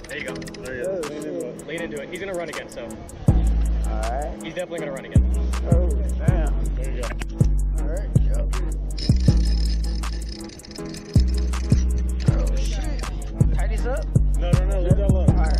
There you go. Lean into it. He's gonna run again, so. Alright. He's definitely gonna run again. Oh, damn. There you go. Alright, yep. Oh, shit. Tight these up? No, leave that alone. Alright.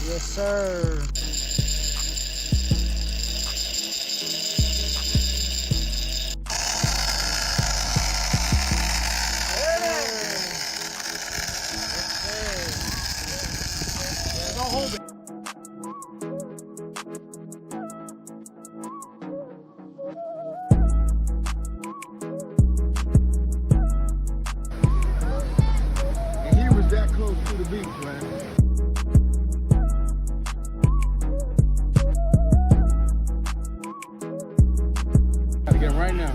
Yes, sir. Don't hold it. And he was that close to the beach, man. Gotta get him right now.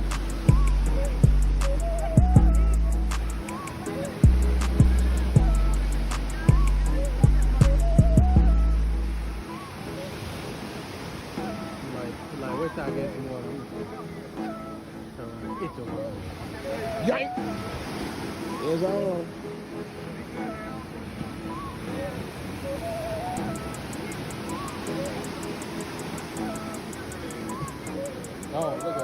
Like what's I get more? It's a one. Yank! It's on. Oh, look at